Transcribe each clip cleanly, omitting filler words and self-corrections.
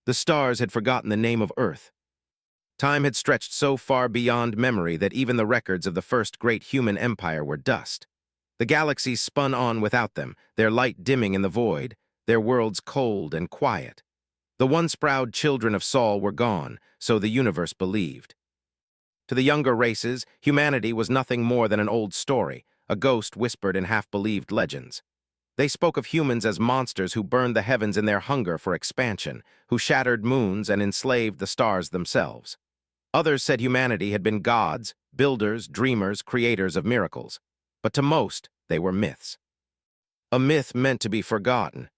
The stars had forgotten the name of Earth. Time had stretched so far beyond memory that even the records of the first great human empire were dust. The galaxies spun on without them, their light dimming in the void, their worlds cold and quiet. The once proud children of Saul were gone, so the universe believed. To the younger races, humanity was nothing more than an old story, a ghost whispered in half-believed legends. They spoke of humans as monsters who burned the heavens in their hunger for expansion, who shattered moons and enslaved the stars themselves. Others said humanity had been gods, builders, dreamers, creators of miracles. But to most, they were myths. A myth meant to be forgotten.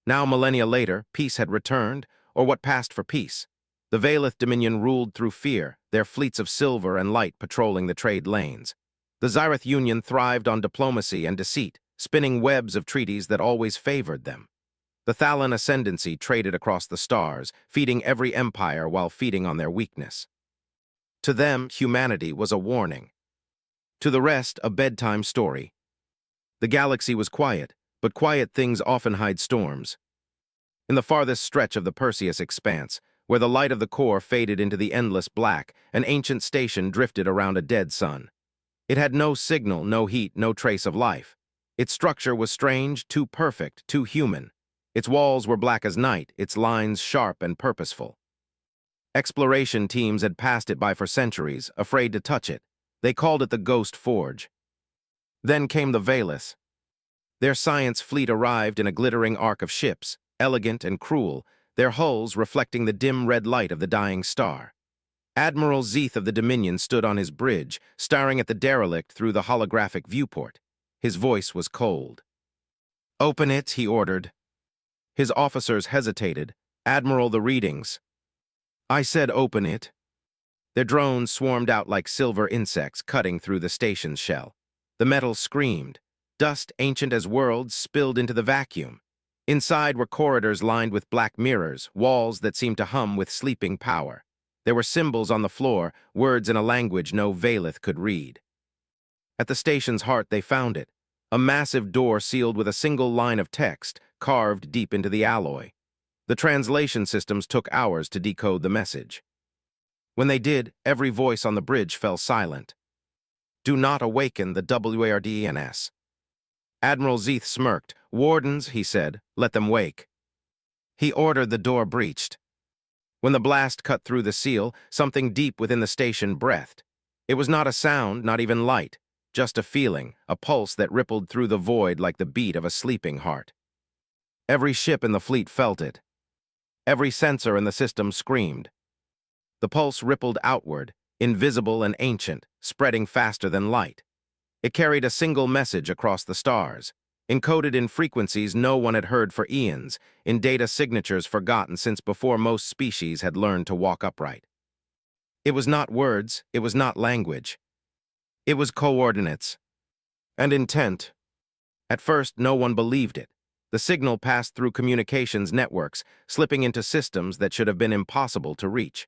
Now, millennia later, peace had returned, or what passed for peace. The Valeth Dominion ruled through fear, their fleets of silver and light patrolling the trade lanes. The Zyrith Union thrived on diplomacy and deceit, spinning webs of treaties that always favored them. The Thalan Ascendancy traded across the stars, feeding every empire while feeding on their weakness. To them, humanity was a warning. To the rest, a bedtime story. The galaxy was quiet, but quiet things often hide storms. In the farthest stretch of the Perseus expanse, where the light of the core faded into the endless black, an ancient station drifted around a dead sun. It had no signal, no heat, no trace of life. Its structure was strange, too perfect, too human. Its walls were black as night, its lines sharp and purposeful. Exploration teams had passed it by for centuries, afraid to touch it. They called it the Ghost Forge. Then came the Valeth. Their science fleet arrived in a glittering arc of ships, elegant and cruel, their hulls reflecting the dim red light of the dying star. Admiral Zeeth of the Dominion stood on his bridge, staring at the derelict through the holographic viewport. His voice was cold. "Open it," he ordered. His officers hesitated. "Admiral, the readings." "I said open it." Their drones swarmed out like silver insects cutting through the station's shell. The metal screamed. Dust, ancient as worlds, spilled into the vacuum. Inside were corridors lined with black mirrors, walls that seemed to hum with sleeping power. There were symbols on the floor, words in a language no Valeth could read. At the station's heart they found it, a massive door sealed with a single line of text, carved deep into the alloy. The translation systems took hours to decode the message. When they did, every voice on the bridge fell silent. "Do not awaken the WARDENS." Admiral Zeeth smirked. "Wardens," he said, "let them wake." He ordered the door breached. When the blast cut through the seal, something deep within the station breathed. It was not a sound, not even light, just a feeling, a pulse that rippled through the void like the beat of a sleeping heart. Every ship in the fleet felt it. Every sensor in the system screamed. The pulse rippled outward, invisible and ancient, spreading faster than light. It carried a single message across the stars, encoded in frequencies no one had heard for eons, in data signatures forgotten since before most species had learned to walk upright. It was not words, it was not language. It was coordinates. And intent. At first, no one believed it. The signal passed through communications networks, slipping into systems that should have been impossible to reach.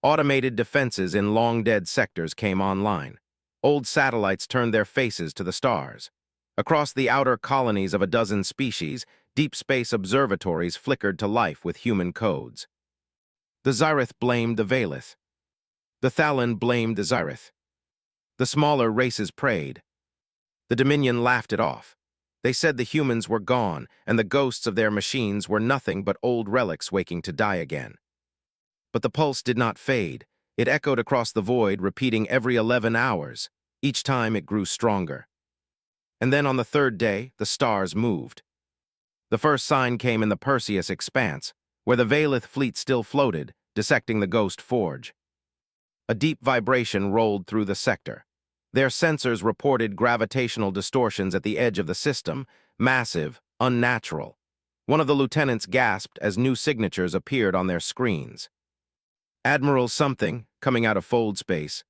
Automated defenses in long-dead sectors came online. Old satellites turned their faces to the stars. Across the outer colonies of a dozen species, deep space observatories flickered to life with human codes. The Zyrith blamed the Valeth. The Thalan blamed the Zyrith. The smaller races prayed. The Dominion laughed it off. They said the humans were gone, and the ghosts of their machines were nothing but old relics waking to die again. But the pulse did not fade. It echoed across the void, repeating every 11 hours. Each time it grew stronger. And then on the third day, the stars moved. The first sign came in the Perseus expanse, where the Valeth fleet still floated, dissecting the Ghost Forge. A deep vibration rolled through the sector. Their sensors reported gravitational distortions at the edge of the system, massive, unnatural. One of the lieutenants gasped as new signatures appeared on their screens. "Admiral something," coming out of fold space.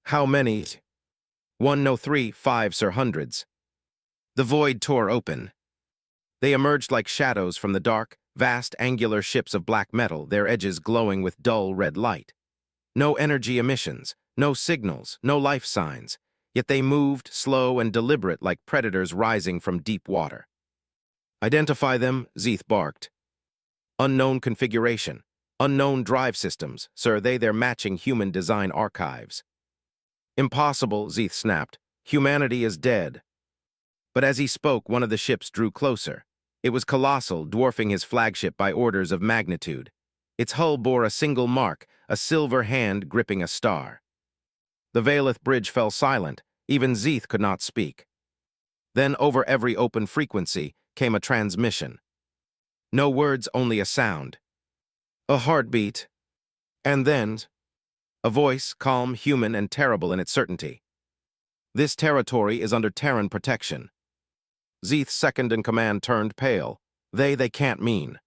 "How many?" "1, no 3, 5, sir, hundreds." The void tore open. They emerged like shadows from the dark, vast angular ships of black metal, their edges glowing with dull red light. No energy emissions, no signals, no life signs, yet they moved, slow and deliberate like predators rising from deep water. "Identify them," Zeeth barked. Unknown configuration. Unknown drive systems, sir, they're matching human design archives. Impossible, Zeeth snapped. Humanity is dead. But as he spoke, one of the ships drew closer. It was colossal, dwarfing his flagship by orders of magnitude. Its hull bore a single mark, a silver hand gripping a star. The Valeth bridge fell silent. Even Zeeth could not speak. Then, over every open frequency, came a transmission. No words, only a sound. A heartbeat. And then, a voice, calm, human, and terrible in its certainty. This territory is under Terran protection. Zeeth's second-in-command turned pale. They can't mean.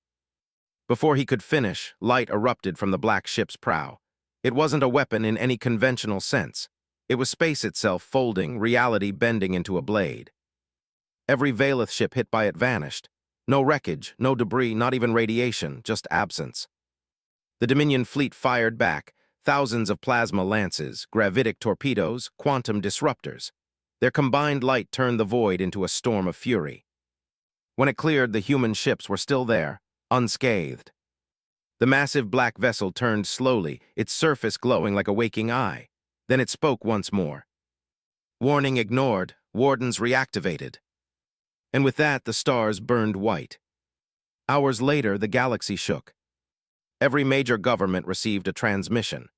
Before he could finish, light erupted from the black ship's prow. It wasn't a weapon in any conventional sense. It was space itself folding, reality bending into a blade. Every Valeth ship hit by it vanished. No wreckage, no debris, not even radiation, just absence. The Dominion fleet fired back, thousands of plasma lances, gravitic torpedoes, quantum disruptors. Their combined light turned the void into a storm of fury. When it cleared, the human ships were still there, unscathed. The massive black vessel turned slowly, its surface glowing like a waking eye. Then it spoke once more. Warning ignored, wardens reactivated. And with that, the stars burned white. Hours later, the galaxy shook. Every major government received a transmission.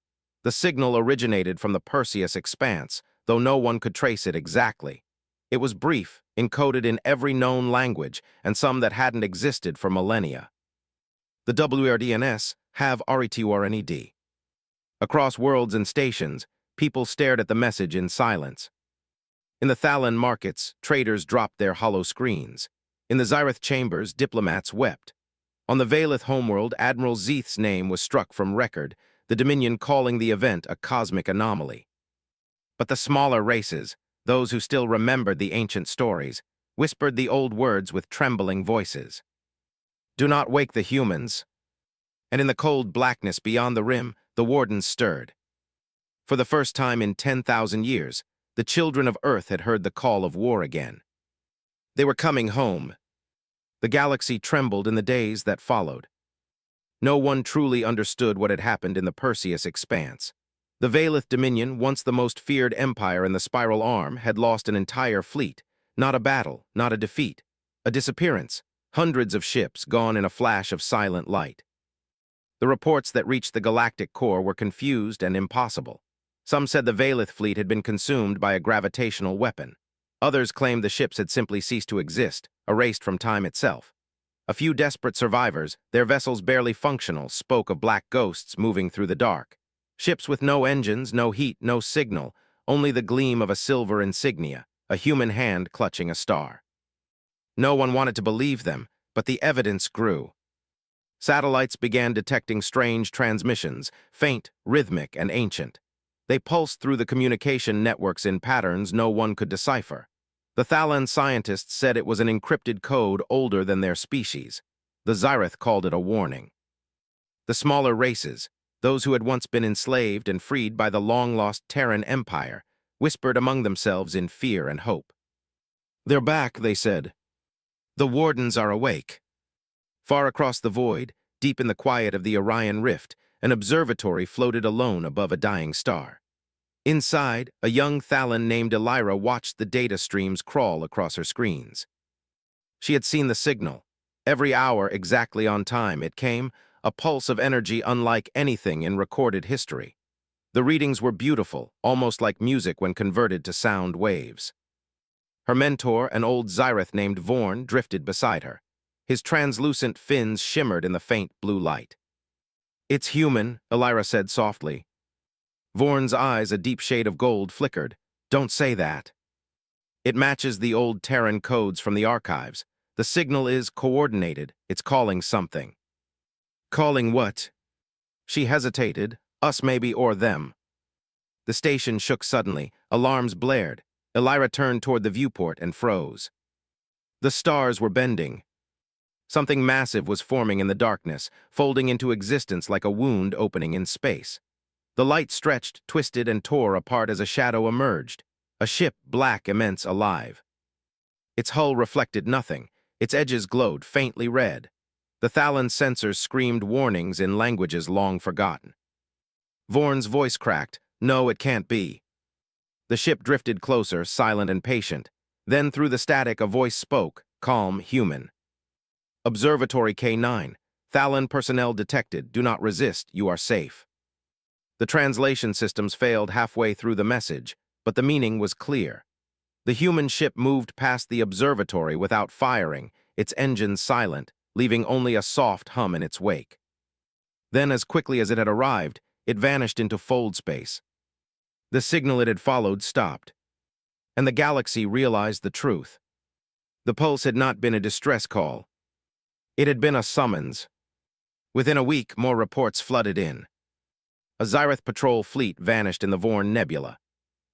The signal originated from the Perseus expanse, though no one could trace it exactly. It was brief, encoded in every known language, and some that hadn't existed for millennia. The WRDNS have RETURNED. Across worlds and stations, people stared at the message in silence. In the Thalan markets, traders dropped their hollow screens. In the Zyreth chambers, diplomats wept. On the Valeth homeworld, Admiral Zeeth's name was struck from record, the Dominion calling the event a cosmic anomaly. But the smaller races, those who still remembered the ancient stories, whispered the old words with trembling voices. Do not wake the humans. And in the cold blackness beyond the rim, the wardens stirred. For the first time in 10,000 years, the children of Earth had heard the call of war again. They were coming home. The galaxy trembled in the days that followed. No one truly understood what had happened in the Perseus expanse. The Valeth Dominion, once the most feared empire in the Spiral Arm, had lost an entire fleet. Not a battle, not a defeat. A disappearance. Hundreds of ships gone in a flash of silent light. The reports that reached the Galactic core were confused and impossible. Some said the Valeth fleet had been consumed by a gravitational weapon. Others claimed the ships had simply ceased to exist, erased from time itself. A few desperate survivors, their vessels barely functional, spoke of black ghosts moving through the dark. Ships with no engines, no heat, no signal, only the gleam of a silver insignia, a human hand clutching a star. No one wanted to believe them, but the evidence grew. Satellites began detecting strange transmissions, faint, rhythmic, and ancient. They pulsed through the communication networks in patterns no one could decipher. The Thalan scientists said it was an encrypted code older than their species. The Zyreth called it a warning. The smaller races, those who had once been enslaved and freed by the long-lost Terran Empire, whispered among themselves in fear and hope. They're back, they said. The wardens are awake. Far across the void, deep in the quiet of the Orion Rift, an observatory floated alone above a dying star. Inside, a young Thalan named Elira watched the data streams crawl across her screens. She had seen the signal. Every hour, exactly on time, it came, a pulse of energy unlike anything in recorded history. The readings were beautiful, almost like music when converted to sound waves. Her mentor, an old Zyreth named Vorn, drifted beside her. His translucent fins shimmered in the faint blue light. It's human, Elira said softly. Vorn's eyes, a deep shade of gold, flickered. Don't say that. It matches the old Terran codes from the archives. The signal is coordinated. It's calling something. Calling what? She hesitated. Us maybe, or them. The station shook suddenly. Alarms blared. Elira turned toward the viewport and froze. The stars were bending. Something massive was forming in the darkness, folding into existence like a wound opening in space. The light stretched, twisted, and tore apart as a shadow emerged. A ship, black, immense, alive. Its hull reflected nothing. Its edges glowed faintly red. The Thalan sensors screamed warnings in languages long forgotten. Vorn's voice cracked. No, it can't be. The ship drifted closer, silent and patient. Then through the static a voice spoke, calm, human. Observatory K9. Thalan personnel detected. Do not resist. You are safe. The translation systems failed halfway through the message, but the meaning was clear. The human ship moved past the observatory without firing, its engines silent, leaving only a soft hum in its wake. Then, as quickly as it had arrived, it vanished into fold space. The signal it had followed stopped, and the galaxy realized the truth. The pulse had not been a distress call. It had been a summons. Within a week, more reports flooded in. A Xyrath patrol fleet vanished in the Vorn Nebula.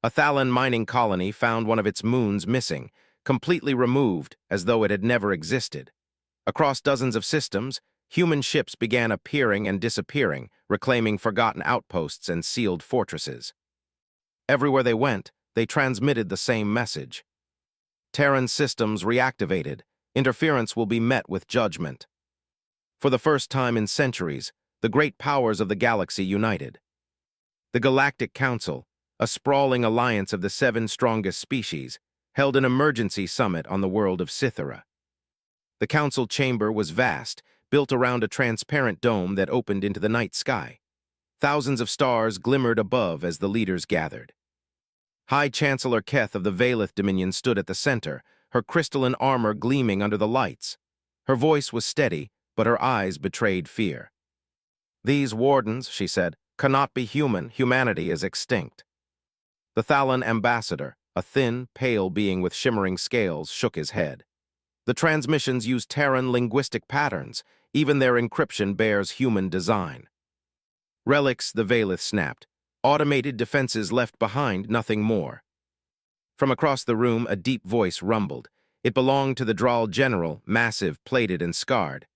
A Thalan mining colony found one of its moons missing, completely removed as though it had never existed. Across dozens of systems, human ships began appearing and disappearing, reclaiming forgotten outposts and sealed fortresses. Everywhere they went, they transmitted the same message. Terran systems reactivated. Interference will be met with judgment. For the first time in centuries, the great powers of the galaxy united. The Galactic Council, a sprawling alliance of the 7 strongest species, held an emergency summit on the world of Cythera. The council chamber was vast, built around a transparent dome that opened into the night sky. Thousands of stars glimmered above as the leaders gathered. High Chancellor Keth of the Valeth Dominion stood at the center, her crystalline armor gleaming under the lights. Her voice was steady, but her eyes betrayed fear. "These wardens," she said, "cannot be human. Humanity is extinct." The Thalan ambassador, a thin, pale being with shimmering scales, shook his head. The transmissions use Terran linguistic patterns. Even their encryption bears human design. "Relics," the Valeth snapped. "Automated defenses left behind, nothing more." From across the room, a deep voice rumbled. It belonged to the Draal general, massive, plated, and scarred.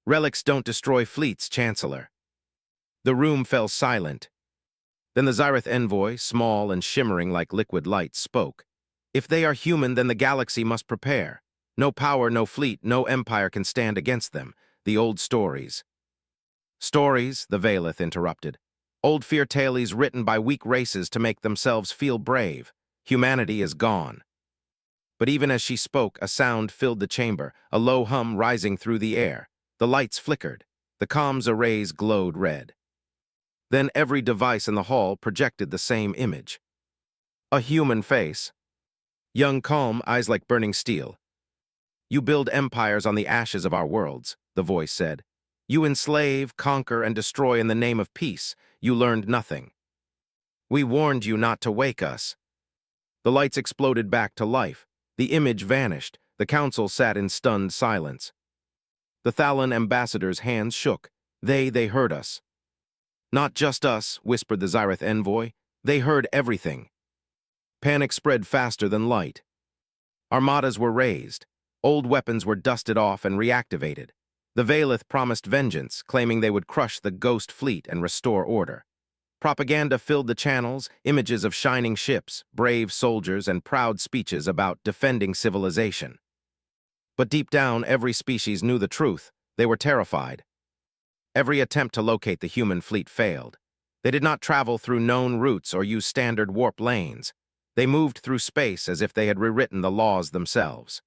"Relics don't destroy fleets, Chancellor." The room fell silent. Then the Xyrath envoy, small and shimmering like liquid light, spoke. "If they are human, then the galaxy must prepare. No power, no fleet, no empire can stand against them. The old stories." "Stories," the Valeth interrupted. "Old fear tales written by weak races to make themselves feel brave. Humanity is gone." But even as she spoke, a sound filled the chamber, a low hum rising through the air. The lights flickered. The comms arrays glowed red. Then every device in the hall projected the same image. A human face. Young, calm, eyes like burning steel. "You build empires on the ashes of our worlds," the voice said. "You enslave, conquer, and destroy in the name of peace. You learned nothing. We warned you not to wake us." The lights exploded back to life. The image vanished. The council sat in stunned silence. The Thalan ambassador's hands shook. They heard us." "Not just us," whispered the Xyrath envoy. "They heard everything." Panic spread faster than light. Armadas were raised. Old weapons were dusted off and reactivated. The Valeth promised vengeance, claiming they would crush the ghost fleet and restore order. Propaganda filled the channels, images of shining ships, brave soldiers, and proud speeches about defending civilization. But deep down, every species knew the truth. They were terrified. Every attempt to locate the human fleet failed. They did not travel through known routes or use standard warp lanes. They moved through space as if they had rewritten the laws themselves.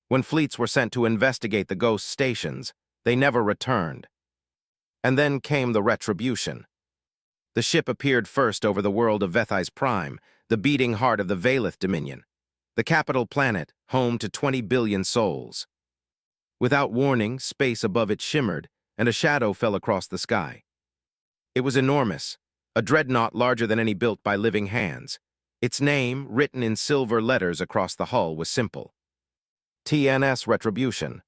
When fleets were sent to investigate the ghost stations, they never returned. And then came the retribution. The ship appeared first over the world of Vethai's Prime, the beating heart of the Valeth Dominion, the capital planet, home to 20 billion souls. Without warning, space above it shimmered, and a shadow fell across the sky. It was enormous, a dreadnought larger than any built by living hands. Its name, written in silver letters across the hull, was simple. TNS Retribution.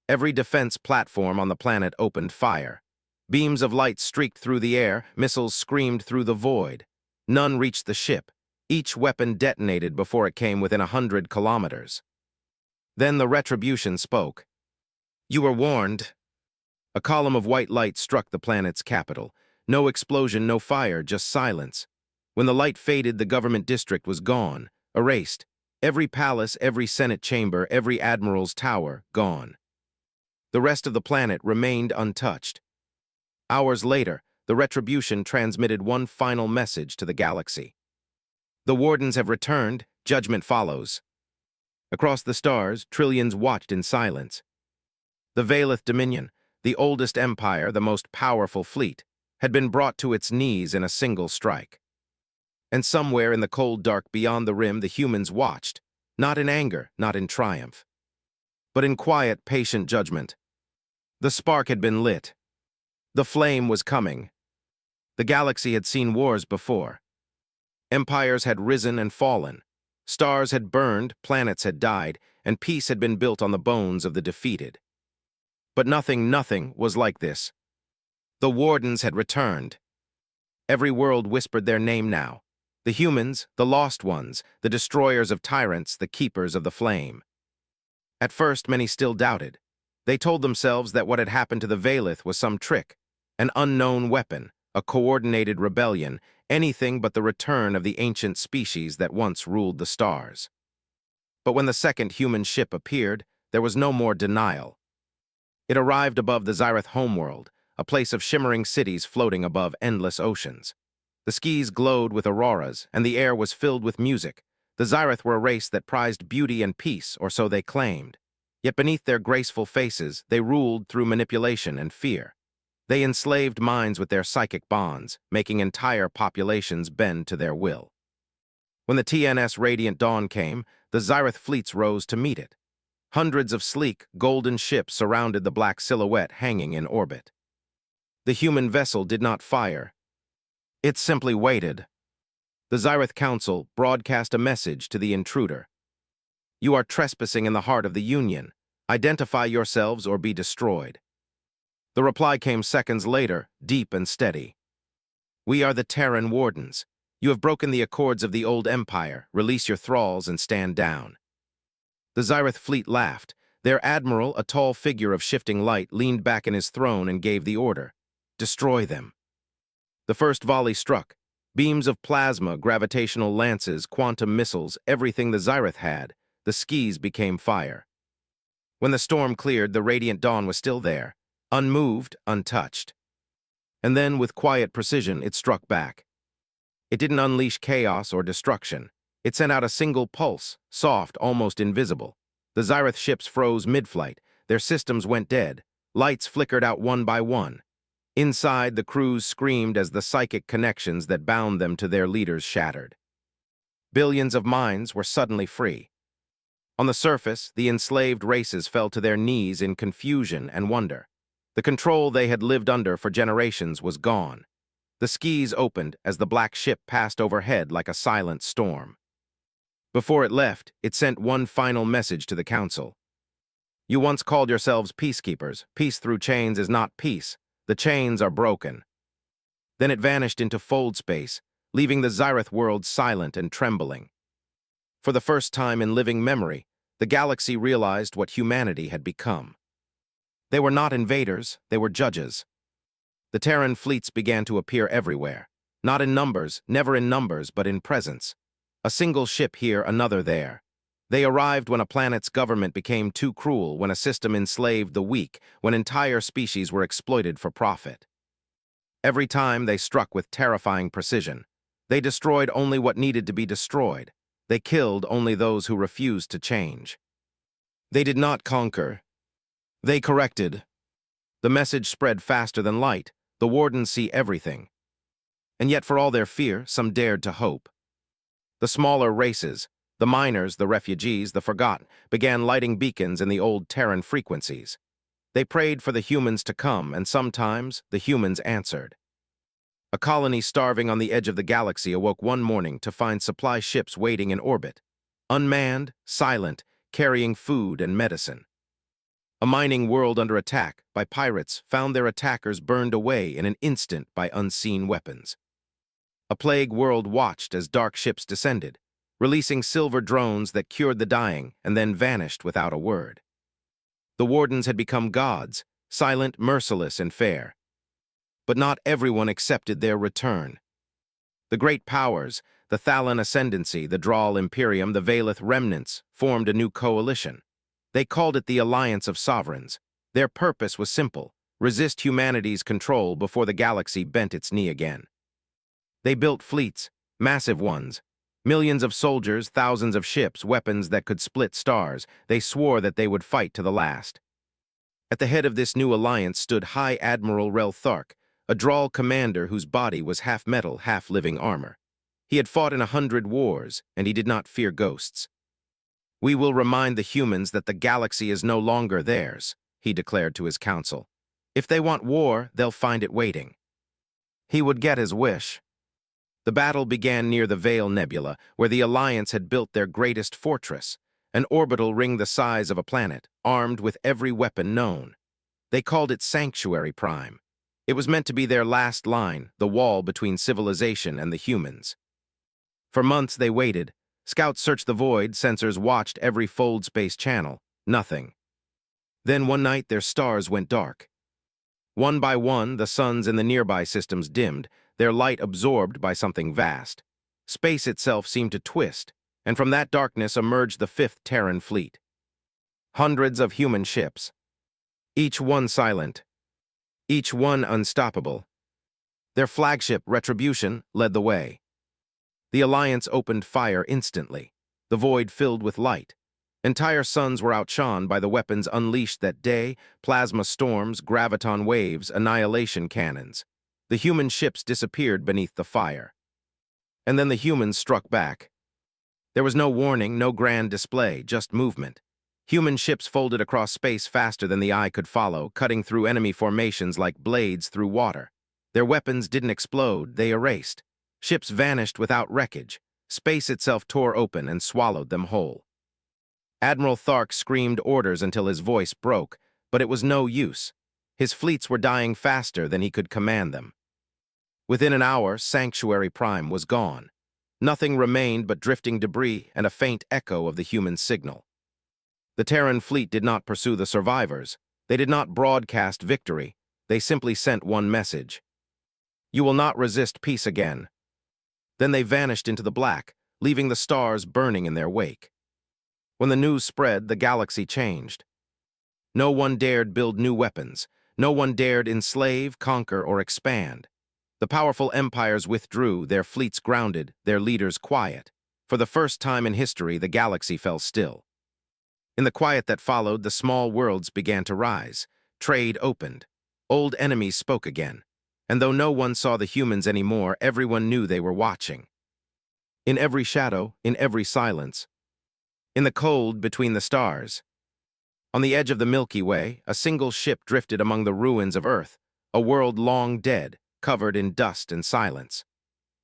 Every defense platform on the planet opened fire. Beams of light streaked through the air, missiles screamed through the void. None reached the ship. Each weapon detonated before it came within 100 kilometers. Then the Retribution spoke. "You were warned." A column of white light struck the planet's capital. No explosion, no fire, just silence. When the light faded, the government district was gone, erased. Every palace, every Senate chamber, every admiral's tower, gone. The rest of the planet remained untouched. Hours later, the Retribution transmitted one final message to the galaxy. The Wardens have returned, judgment follows. Across the stars, trillions watched in silence. The Valeth Dominion, the oldest empire, the most powerful fleet, had been brought to its knees in a single strike. And somewhere in the cold dark beyond the rim, the humans watched, not in anger, not in triumph, but in quiet, patient judgment. The spark had been lit. The flame was coming. The galaxy had seen wars before. Empires had risen and fallen. Stars had burned, planets had died, and peace had been built on the bones of the defeated. But nothing was like this. The Wardens had returned. Every world whispered their name now. The humans, the lost ones, the destroyers of tyrants, the keepers of the flame. At first, many still doubted. They told themselves that what had happened to the Valeth was some trick, an unknown weapon, a coordinated rebellion, anything but the return of the ancient species that once ruled the stars. But when the second human ship appeared, there was no more denial. It arrived above the Zyreth homeworld, a place of shimmering cities floating above endless oceans. The skies glowed with auroras, and the air was filled with music. The Zyreth were a race that prized beauty and peace, or so they claimed. Yet beneath their graceful faces, they ruled through manipulation and fear. They enslaved minds with their psychic bonds, making entire populations bend to their will. When the TNS Radiant Dawn came, the Zyreth fleets rose to meet it. Hundreds of sleek, golden ships surrounded the black silhouette hanging in orbit. The human vessel did not fire. It simply waited. The Zyreth Council broadcast a message to the intruder. You are trespassing in the heart of the Union. Identify yourselves or be destroyed. The reply came seconds later, deep and steady. We are the Terran Wardens. You have broken the accords of the old empire. Release your thralls and stand down. The Zyreth fleet laughed. Their admiral, a tall figure of shifting light, leaned back in his throne and gave the order. Destroy them. The first volley struck. Beams of plasma, gravitational lances, quantum missiles, everything the Zyreth had. The skis became fire. When the storm cleared, the Radiant Dawn was still there, unmoved, untouched. And then, with quiet precision, it struck back. It didn't unleash chaos or destruction. It sent out a single pulse, soft, almost invisible. The Zyreth ships froze mid-flight. Their systems went dead. Lights flickered out one by one. Inside, the crews screamed as the psychic connections that bound them to their leaders shattered. Billions of minds were suddenly free. On the surface, the enslaved races fell to their knees in confusion and wonder. The control they had lived under for generations was gone. The skis opened as the black ship passed overhead like a silent storm. Before it left, it sent one final message to the Council. You once called yourselves peacekeepers. Peace through chains is not peace. The chains are broken. Then it vanished into fold space, leaving the Zyreth world silent and trembling. For the first time in living memory, the galaxy realized what humanity had become. They were not invaders, they were judges. The Terran fleets began to appear everywhere, not in numbers, never in numbers, but in presence. A single ship here, another there. They arrived when a planet's government became too cruel, when a system enslaved the weak, when entire species were exploited for profit. Every time they struck with terrifying precision. They destroyed only what needed to be destroyed. They killed only those who refused to change. They did not conquer. They corrected. The message spread faster than light. The Wardens see everything. And yet, for all their fear, some dared to hope. The smaller races, the miners, the refugees, the forgotten, began lighting beacons in the old Terran frequencies. They prayed for the humans to come, and sometimes the humans answered. A colony starving on the edge of the galaxy awoke one morning to find supply ships waiting in orbit, unmanned, silent, carrying food and medicine. A mining world under attack by pirates found their attackers burned away in an instant by unseen weapons. A plague world watched as dark ships descended, releasing silver drones that cured the dying and then vanished without a word. The Wardens had become gods, silent, merciless, and fair. But not everyone accepted their return. The great powers, the Thalan Ascendancy, the Draal Imperium, the Valeth Remnants, formed a new coalition. They called it the Alliance of Sovereigns. Their purpose was simple: resist humanity's control before the galaxy bent its knee again. They built fleets, massive ones. Millions of soldiers, thousands of ships, weapons that could split stars. They swore that they would fight to the last. At the head of this new alliance stood High Admiral Rel Thark, a Drawl commander whose body was half metal, half living armor. He had fought in 100 wars, and he did not fear ghosts. "We will remind the humans that the galaxy is no longer theirs," he declared to his council. "If they want war, they'll find it waiting." He would get his wish. The battle began near the Veil Nebula, where the Alliance had built their greatest fortress, an orbital ring the size of a planet, armed with every weapon known. They called it Sanctuary Prime. It was meant to be their last line, the wall between civilization and the humans. For months they waited. Scouts searched the void, sensors watched every fold space channel. Nothing. Then one night their stars went dark. One by one, the suns in the nearby systems dimmed, their light absorbed by something vast. Space itself seemed to twist, and from that darkness emerged the fifth Terran fleet. Hundreds of human ships, each one silent, each one unstoppable. Their flagship, Retribution, led the way. The Alliance opened fire instantly. The void filled with light. Entire suns were outshone by the weapons unleashed that day: plasma storms, graviton waves, annihilation cannons. The human ships disappeared beneath the fire. And then the humans struck back. There was no warning, no grand display, just movement. Human ships folded across space faster than the eye could follow, cutting through enemy formations like blades through water. Their weapons didn't explode, they erased. Ships vanished without wreckage. Space itself tore open and swallowed them whole. Admiral Thark screamed orders until his voice broke, but it was no use. His fleets were dying faster than he could command them. Within an hour, Sanctuary Prime was gone. Nothing remained but drifting debris and a faint echo of the human signal. The Terran fleet did not pursue the survivors. They did not broadcast victory. They simply sent one message: "You will not resist peace again." Then they vanished into the black, leaving the stars burning in their wake. When the news spread, the galaxy changed. No one dared build new weapons. No one dared enslave, conquer, or expand. The powerful empires withdrew, their fleets grounded, their leaders quiet. For the first time in history, the galaxy fell still. In the quiet that followed, the small worlds began to rise. Trade opened. Old enemies spoke again. And though no one saw the humans anymore, everyone knew they were watching. In every shadow, in every silence, in the cold between the stars. On the edge of the Milky Way, a single ship drifted among the ruins of Earth, a world long dead, covered in dust and silence.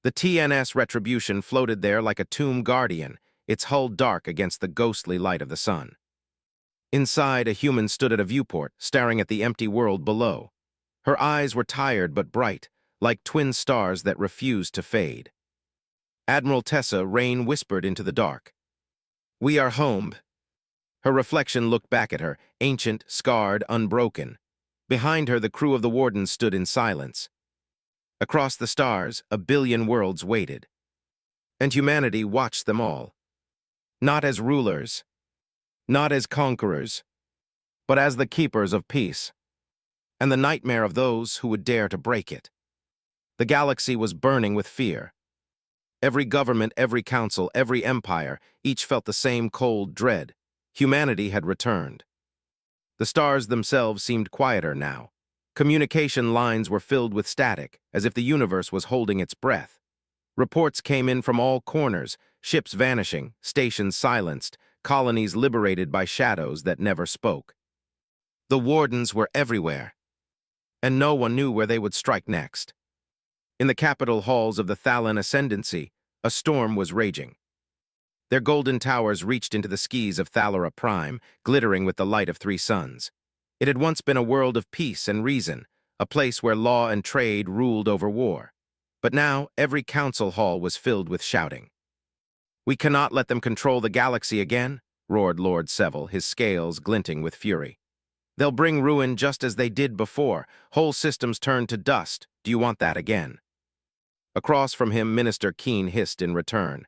The TNS Retribution floated there like a tomb guardian, its hull dark against the ghostly light of the sun. Inside, a human stood at a viewport, staring at the empty world below. Her eyes were tired but bright, like twin stars that refused to fade. Admiral Tessa Rain whispered into the dark, "We are home." Her reflection looked back at her, ancient, scarred, unbroken. Behind her, the crew of the Warden stood in silence. Across the stars, a billion worlds waited. And humanity watched them all. Not as rulers, not as conquerors, but as the keepers of peace, and the nightmare of those who would dare to break it. The galaxy was burning with fear. Every government, every council, every empire, each felt the same cold dread. Humanity had returned. The stars themselves seemed quieter now. Communication lines were filled with static, as if the universe was holding its breath. Reports came in from all corners, ships vanishing, stations silenced, colonies liberated by shadows that never spoke. The Wardens were everywhere, and no one knew where they would strike next. In the capital halls of the Thalan Ascendancy, a storm was raging. Their golden towers reached into the skies of Thalera Prime, glittering with the light of 3 suns. It had once been a world of peace and reason, a place where law and trade ruled over war. But now, every council hall was filled with shouting. "We cannot let them control the galaxy again," roared Lord Seville, his scales glinting with fury. "They'll bring ruin just as they did before. Whole systems turned to dust. Do you want that again?" Across from him, Minister Keen hissed in return.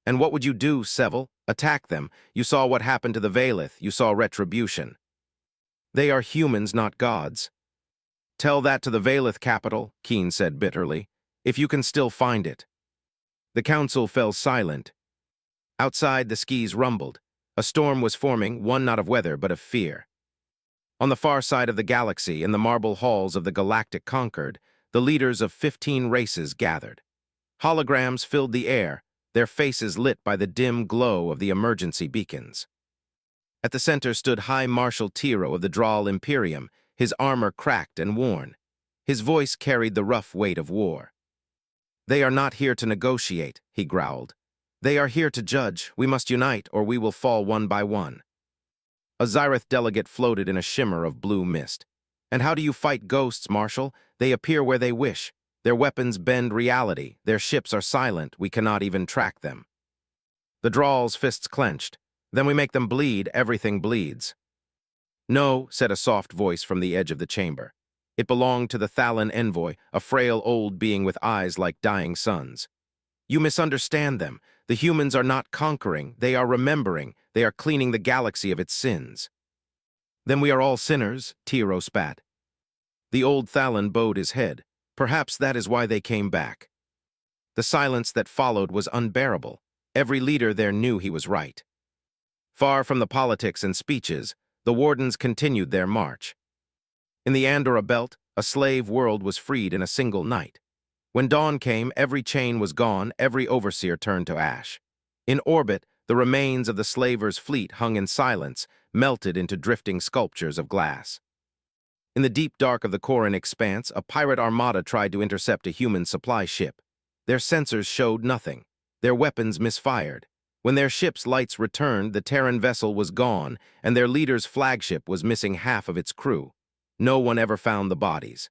"And what would you do, Seville? Attack them. You saw what happened to the Valith. You saw retribution." They are humans, not gods. Tell that to the Valeth capital, Keen said bitterly, if you can still find it. The council fell silent. Outside, the skis rumbled. A storm was forming, one not of weather, but of fear. On the far side of the galaxy, in the marble halls of the Galactic Concord, the leaders of 15 races gathered. Holograms filled the air, their faces lit by the dim glow of the emergency beacons. At the center stood High Marshal Tiro of the Dral Imperium, his armor cracked and worn. His voice carried the rough weight of war. "They are not here to negotiate," he growled. "They are here to judge. We must unite, or we will fall one by one." A Xyrath delegate floated in a shimmer of blue mist. "And how do you fight ghosts, Marshal? They appear where they wish. Their weapons bend reality. Their ships are silent. We cannot even track them." The Dral's fists clenched. "Then we make them bleed. Everything bleeds." "No," said a soft voice from the edge of the chamber. It belonged to the Thalan envoy, a frail old being with eyes like dying suns. "You misunderstand them. The humans are not conquering. They are remembering. They are cleaning the galaxy of its sins." "Then we are all sinners," Tiro spat. The old Thalan bowed his head. Perhaps that is why they came back. The silence that followed was unbearable. Every leader there knew he was right. Far from the politics and speeches, the wardens continued their march. In the Andorra Belt, a slave world was freed in a single night. When dawn came, every chain was gone, every overseer turned to ash. In orbit, the remains of the slavers' fleet hung in silence, melted into drifting sculptures of glass. In the deep dark of the Coran expanse, a pirate armada tried to intercept a human supply ship. Their sensors showed nothing. Their weapons misfired. When their ship's lights returned, the Terran vessel was gone, and their leader's flagship was missing half of its crew. No one ever found the bodies.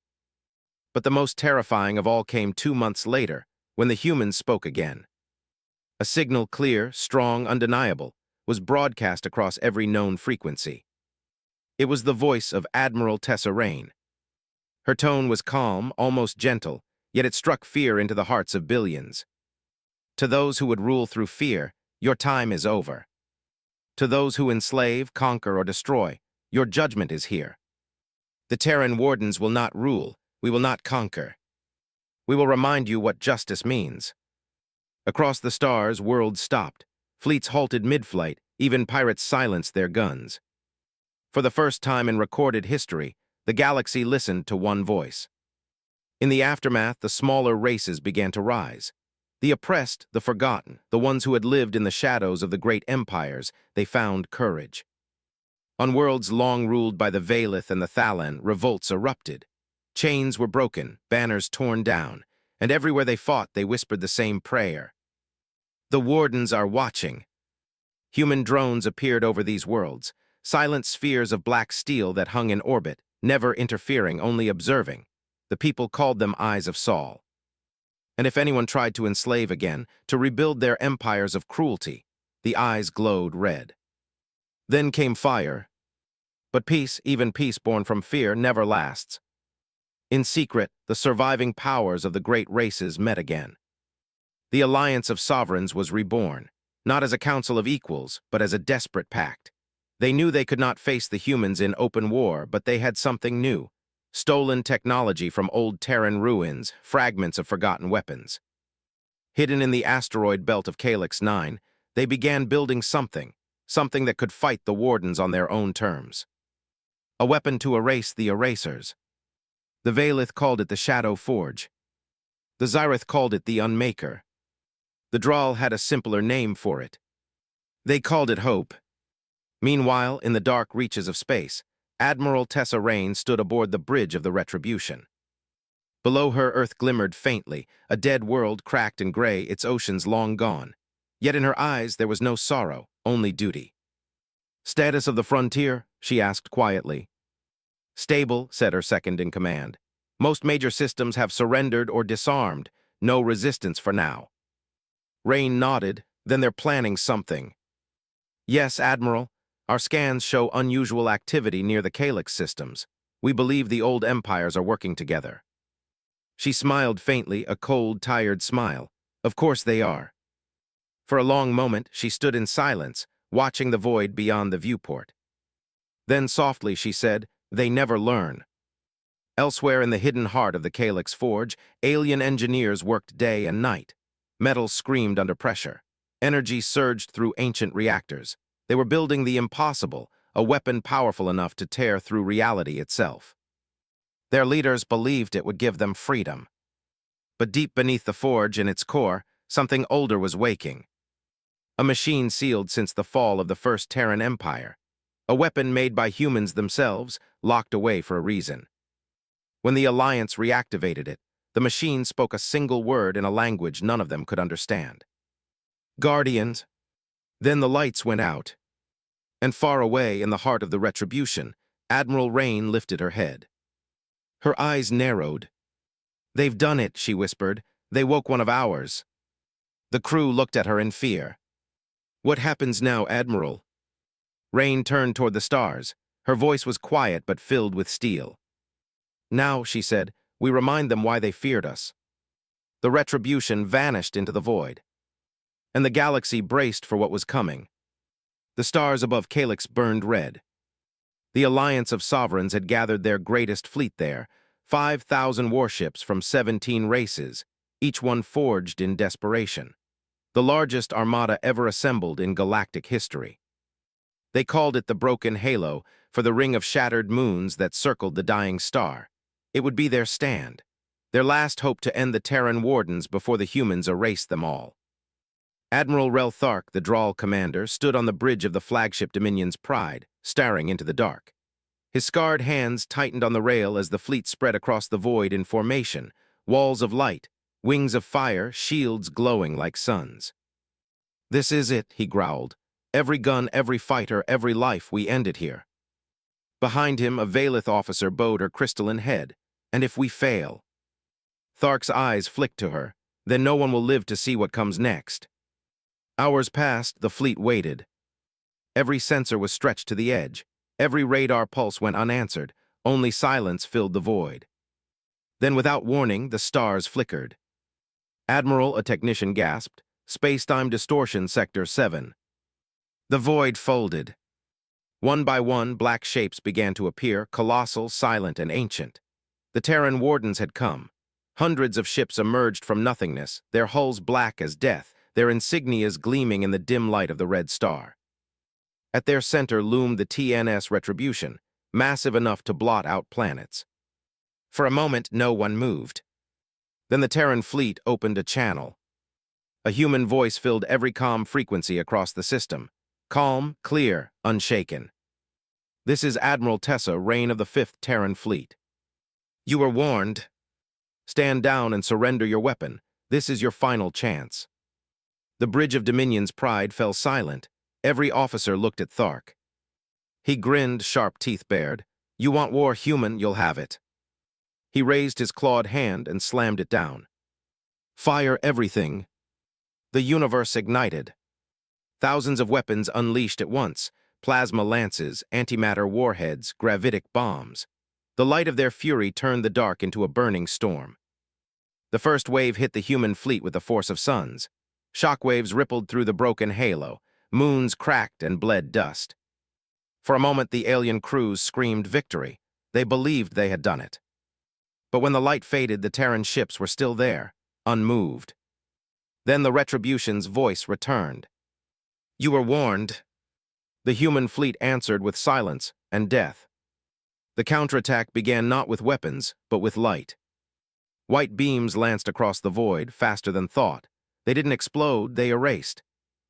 But the most terrifying of all came 2 months later, when the humans spoke again. A signal clear, strong, undeniable, was broadcast across every known frequency. It was the voice of Admiral Tessa Rain. Her tone was calm, almost gentle, yet it struck fear into the hearts of billions. "To those who would rule through fear, your time is over. To those who enslave, conquer, or destroy, your judgment is here. The Terran wardens will not rule. We will not conquer. We will remind you what justice means." Across the stars, worlds stopped. Fleets halted mid-flight, even pirates silenced their guns. For the first time in recorded history, the galaxy listened to one voice. In the aftermath, the smaller races began to rise. The oppressed, the forgotten, the ones who had lived in the shadows of the great empires, they found courage. On worlds long ruled by the Valeth and the Thalan, revolts erupted. Chains were broken, banners torn down, and everywhere they fought, they whispered the same prayer. "The wardens are watching." Human drones appeared over these worlds, silent spheres of black steel that hung in orbit, never interfering, only observing. The people called them Eyes of Saul. And if anyone tried to enslave again, to rebuild their empires of cruelty, the eyes glowed red. Then came fire. But peace, even peace born from fear, never lasts. In secret, the surviving powers of the great races met again. The alliance of sovereigns was reborn, not as a council of equals, but as a desperate pact. They knew they could not face the humans in open war, but they had something new. Stolen technology from old Terran ruins, fragments of forgotten weapons. Hidden in the asteroid belt of Calyx 9, they began building something that could fight the wardens on their own terms. A weapon to erase the erasers. The Valeth called it the Shadow Forge. The Xyrath called it the Unmaker. The Dral had a simpler name for it. They called it Hope. Meanwhile, in the dark reaches of space, Admiral Tessa Rain stood aboard the bridge of the Retribution. Below her, Earth glimmered faintly, a dead world cracked and gray, its oceans long gone. Yet in her eyes there was no sorrow, only duty. "Status of the frontier?" she asked quietly. "Stable," said her second-in-command. "Most major systems have surrendered or disarmed. No resistance for now." Rain nodded. "Then they're planning something." "Yes, Admiral. Our scans show unusual activity near the Calyx systems. We believe the old empires are working together." She smiled faintly, a cold, tired smile. "Of course they are." For a long moment, she stood in silence, watching the void beyond the viewport. Then softly she said, They never learn. Elsewhere in the hidden heart of the Calyx Forge, alien engineers worked day and night. Metal screamed under pressure. Energy surged through ancient reactors. They were building the impossible, a weapon powerful enough to tear through reality itself. Their leaders believed it would give them freedom. But deep beneath the forge, in its core, something older was waking. A machine sealed since the fall of the first Terran Empire. A weapon made by humans themselves, locked away for a reason. When the Alliance reactivated it, the machine spoke a single word in a language none of them could understand. Guardians. Then the lights went out. And far away, in the heart of the Retribution, Admiral Rain lifted her head. Her eyes narrowed. "They've done it," she whispered. "They woke one of ours." The crew looked at her in fear. "What happens now, Admiral?" Rain turned toward the stars. Her voice was quiet but filled with steel. "Now," she said, "we remind them why they feared us." The Retribution vanished into the void. And the galaxy braced for what was coming. The stars above Calyx burned red. The Alliance of Sovereigns had gathered their greatest fleet there, 5,000 warships from 17 races, each one forged in desperation. The largest armada ever assembled in galactic history. They called it the Broken Halo for the ring of shattered moons that circled the dying star. It would be their stand, their last hope to end the Terran Wardens before the humans erased them all. Admiral Rel Thark, the Draal commander, stood on the bridge of the flagship Dominion's Pride, staring into the dark. His scarred hands tightened on the rail as the fleet spread across the void in formation, walls of light, wings of fire, shields glowing like suns. "This is it," he growled. "Every gun, every fighter, every life, we end it here." Behind him, a Valith officer bowed her crystalline head. "And if we fail?" Thark's eyes flicked to her. "Then no one will live to see what comes next." Hours passed, the fleet waited. Every sensor was stretched to the edge. Every radar pulse went unanswered. Only silence filled the void. Then, without warning, the stars flickered. "Admiral," a technician gasped, "Space-time distortion, Sector 7. The void folded. One by one, black shapes began to appear, colossal, silent, and ancient. The Terran Wardens had come. Hundreds of ships emerged from nothingness, their hulls black as death, their insignias gleaming in the dim light of the red star. At their center loomed the TNS Retribution, massive enough to blot out planets. For a moment, no one moved. Then the Terran fleet opened a channel. A human voice filled every comm frequency across the system. Calm, clear, unshaken. "This is Admiral Tessa, Reign of the 5th Terran Fleet. You were warned. Stand down and surrender your weapon. This is your final chance." The bridge of Dominion's Pride fell silent. Every officer looked at Thark. He grinned, sharp teeth bared. "You want war, human, you'll have it." He raised his clawed hand and slammed it down. "Fire everything." The universe ignited. Thousands of weapons unleashed at once, plasma lances, antimatter warheads, gravitic bombs. The light of their fury turned the dark into a burning storm. The first wave hit the human fleet with the force of suns. Shockwaves rippled through the broken halo. Moons cracked and bled dust. For a moment, the alien crews screamed victory. They believed they had done it. But when the light faded, the Terran ships were still there, unmoved. Then the Retribution's voice returned. "You were warned." The human fleet answered with silence and death. The counterattack began not with weapons, but with light. White beams lanced across the void, faster than thought. They didn't explode, they erased.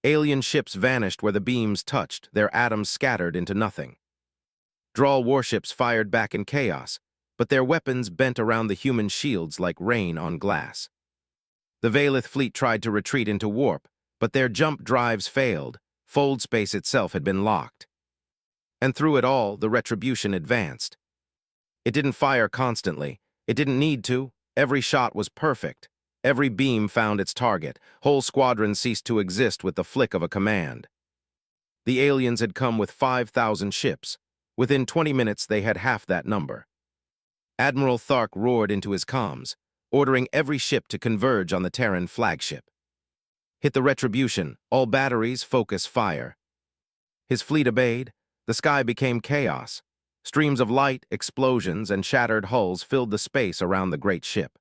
Alien ships vanished where the beams touched, their atoms scattered into nothing. Draal warships fired back in chaos, but their weapons bent around the human shields like rain on glass. The Valith fleet tried to retreat into warp, but their jump drives failed. Fold space itself had been locked. And through it all, the Retribution advanced. It didn't fire constantly. It didn't need to. Every shot was perfect. Every beam found its target. Whole squadrons ceased to exist with the flick of a command. The aliens had come with 5,000 ships. Within 20 minutes, they had half that number. Admiral Thark roared into his comms, ordering every ship to converge on the Terran flagship. "Hit the Retribution. All batteries, focus fire." His fleet obeyed. The sky became chaos. Streams of light, explosions, and shattered hulls filled the space around the great ship.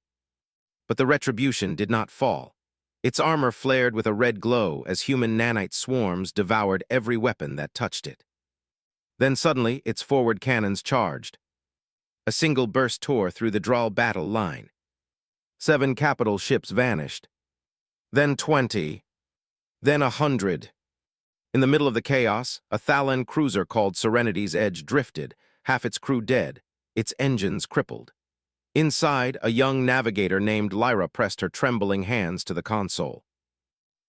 But the Retribution did not fall. Its armor flared with a red glow as human nanite swarms devoured every weapon that touched it. Then suddenly, its forward cannons charged. A single burst tore through the Drawl battle line. 7 capital ships vanished. Then 20. Then 100. In the middle of the chaos, a Thalan cruiser called Serenity's Edge drifted, half its crew dead, its engines crippled. Inside, a young navigator named Lyra pressed her trembling hands to the console.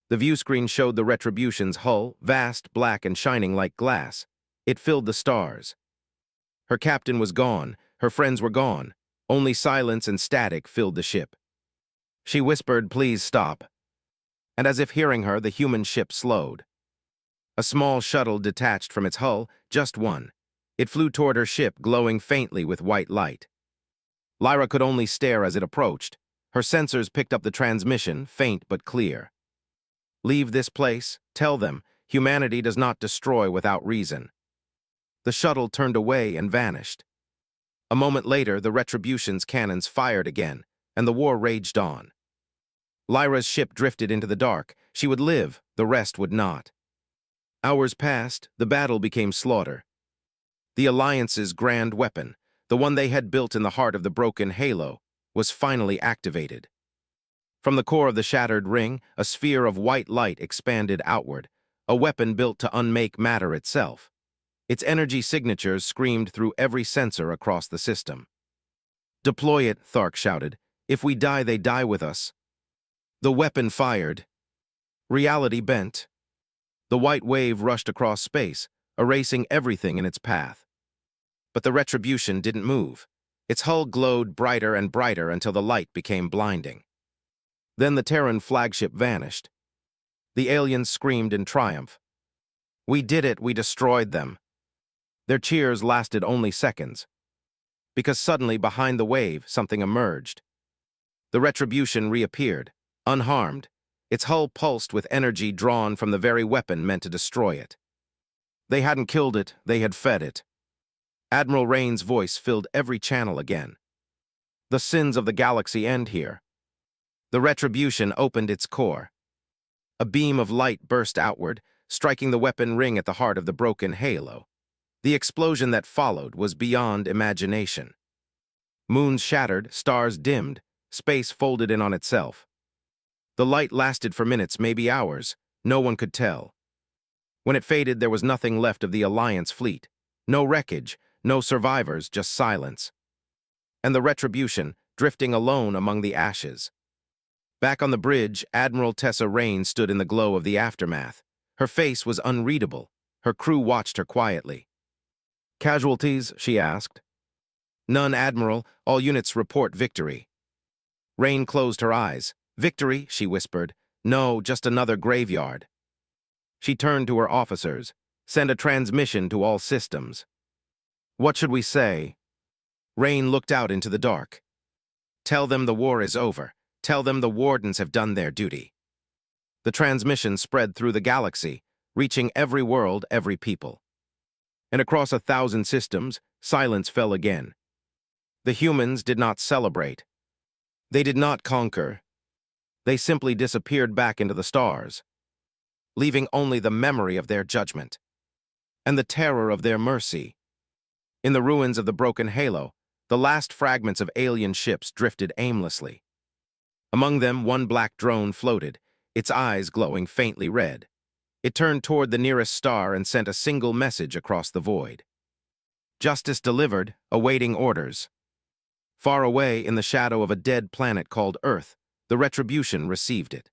The viewscreen showed the Retribution's hull, vast, black, and shining like glass. It filled the stars. Her captain was gone, her friends were gone. Only silence and static filled the ship. She whispered, "Please stop." And as if hearing her, the human ship slowed. A small shuttle detached from its hull, just one. It flew toward her ship, glowing faintly with white light. Lyra could only stare as it approached. Her sensors picked up the transmission, faint but clear. "Leave this place. Tell them, humanity does not destroy without reason." The shuttle turned away and vanished. A moment later, the Retribution's cannons fired again, and the war raged on. Lyra's ship drifted into the dark. She would live, the rest would not. Hours passed, the battle became slaughter. The Alliance's grand weapon, the one they had built in the heart of the broken halo, was finally activated. From the core of the shattered ring, a sphere of white light expanded outward, a weapon built to unmake matter itself. Its energy signatures screamed through every sensor across the system. "Deploy it," Thark shouted. "If we die, they die with us." The weapon fired. Reality bent. The white wave rushed across space, erasing everything in its path. But the Retribution didn't move. Its hull glowed brighter and brighter until the light became blinding. Then the Terran flagship vanished. The aliens screamed in triumph. "We did it, we destroyed them." Their cheers lasted only seconds. Because suddenly, behind the wave, something emerged. The Retribution reappeared, unharmed. Its hull pulsed with energy drawn from the very weapon meant to destroy it. They hadn't killed it, they had fed it. Admiral Rain's voice filled every channel again. "The sins of the galaxy end here." The Retribution opened its core. A beam of light burst outward, striking the weapon ring at the heart of the broken halo. The explosion that followed was beyond imagination. Moons shattered, stars dimmed, space folded in on itself. The light lasted for minutes, maybe hours. No one could tell. When it faded, there was nothing left of the Alliance fleet. No wreckage, no survivors, just silence. And the Retribution, drifting alone among the ashes. Back on the bridge, Admiral Tessa Rain stood in the glow of the aftermath. Her face was unreadable. Her crew watched her quietly. "Casualties?" she asked. "None, Admiral. All units report victory." Rain closed her eyes. "Victory?" she whispered. "No, just another graveyard." She turned to her officers. "Send a transmission to all systems." "What should we say?" Rain looked out into the dark. "Tell them the war is over. Tell them the wardens have done their duty." The transmission spread through the galaxy, reaching every world, every people. And across 1,000 systems, silence fell again. The humans did not celebrate. They did not conquer. They simply disappeared back into the stars, leaving only the memory of their judgment and the terror of their mercy. In the ruins of the broken halo, the last fragments of alien ships drifted aimlessly. Among them, one black drone floated, its eyes glowing faintly red. It turned toward the nearest star and sent a single message across the void. "Justice delivered, awaiting orders." Far away, in the shadow of a dead planet called Earth, the Retribution received it.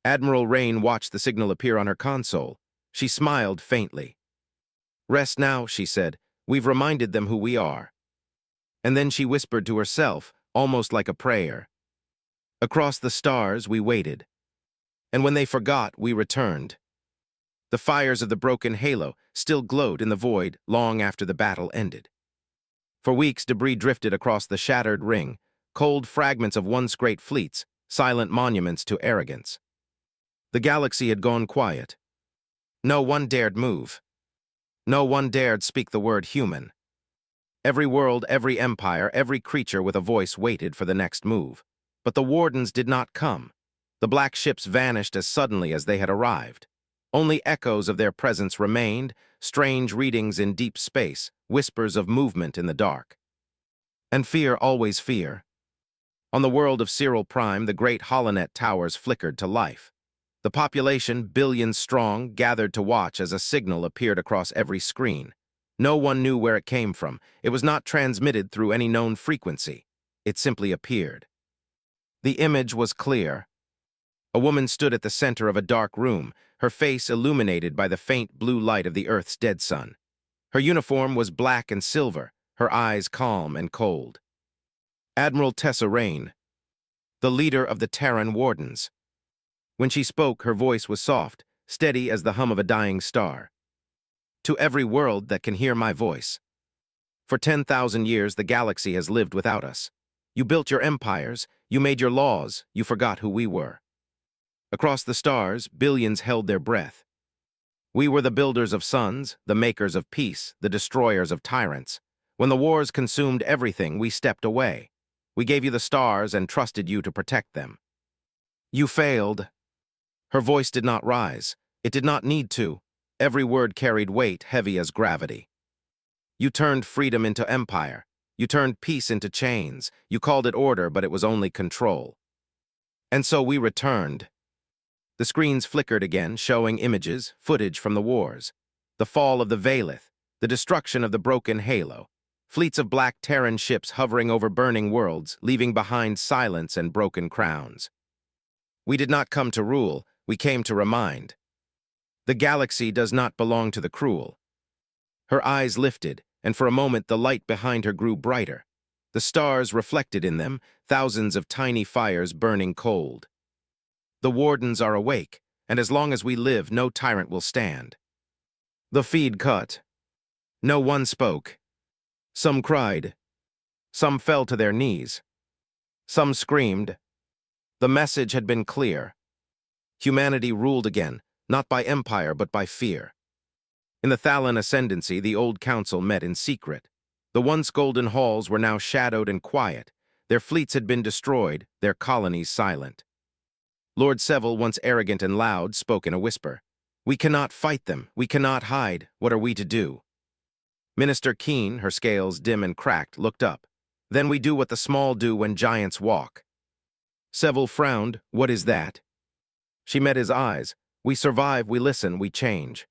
Admiral Rain watched the signal appear on her console. She smiled faintly. "Rest now," she said. "We've reminded them who we are." And then she whispered to herself, almost like a prayer. "Across the stars, we waited. And when they forgot, we returned." The fires of the broken halo still glowed in the void long after the battle ended. For weeks, debris drifted across the shattered ring, cold fragments of once great fleets, silent monuments to arrogance. The galaxy had gone quiet. No one dared move. No one dared speak the word human. Every world, every empire, every creature with a voice waited for the next move. But the wardens did not come. The black ships vanished as suddenly as they had arrived. Only echoes of their presence remained, strange readings in deep space, whispers of movement in the dark. And fear, always fear. On the world of Cyril Prime, the great holonet towers flickered to life. The population, billions strong, gathered to watch as a signal appeared across every screen. No one knew where it came from. It was not transmitted through any known frequency. It simply appeared. The image was clear. A woman stood at the center of a dark room, her face illuminated by the faint blue light of the Earth's dead sun. Her uniform was black and silver, her eyes calm and cold. Admiral Tessa Rain, the leader of the Terran Wardens. When she spoke, her voice was soft, steady as the hum of a dying star. To every world that can hear my voice. For 10,000 years, the galaxy has lived without us. You built your empires, you made your laws, you forgot who we were. Across the stars, billions held their breath. We were the builders of suns, the makers of peace, the destroyers of tyrants. When the wars consumed everything, we stepped away. We gave you the stars and trusted you to protect them. You failed. Her voice did not rise. It did not need to. Every word carried weight, heavy as gravity. You turned freedom into empire. You turned peace into chains. You called it order, but it was only control. And so we returned. The screens flickered again, showing images, footage from the wars. The fall of the Valith, the destruction of the broken Halo. Fleets of black Terran ships hovering over burning worlds, leaving behind silence and broken crowns. We did not come to rule, we came to remind. The galaxy does not belong to the cruel. Her eyes lifted, and for a moment the light behind her grew brighter. The stars reflected in them, thousands of tiny fires burning cold. The wardens are awake, and as long as we live, no tyrant will stand. The feed cut. No one spoke. Some cried. Some fell to their knees. Some screamed. The message had been clear. Humanity ruled again, not by empire but by fear. In the Thalan Ascendancy, the old council met in secret. The once golden halls were now shadowed and quiet. Their fleets had been destroyed, their colonies silent. Lord Seville, once arrogant and loud, spoke in a whisper. We cannot fight them. We cannot hide. What are we to do? Minister Keen, her scales dim and cracked, looked up. Then we do what the small do when giants walk. Seville frowned. What is that? She met his eyes. We survive, we listen, we change.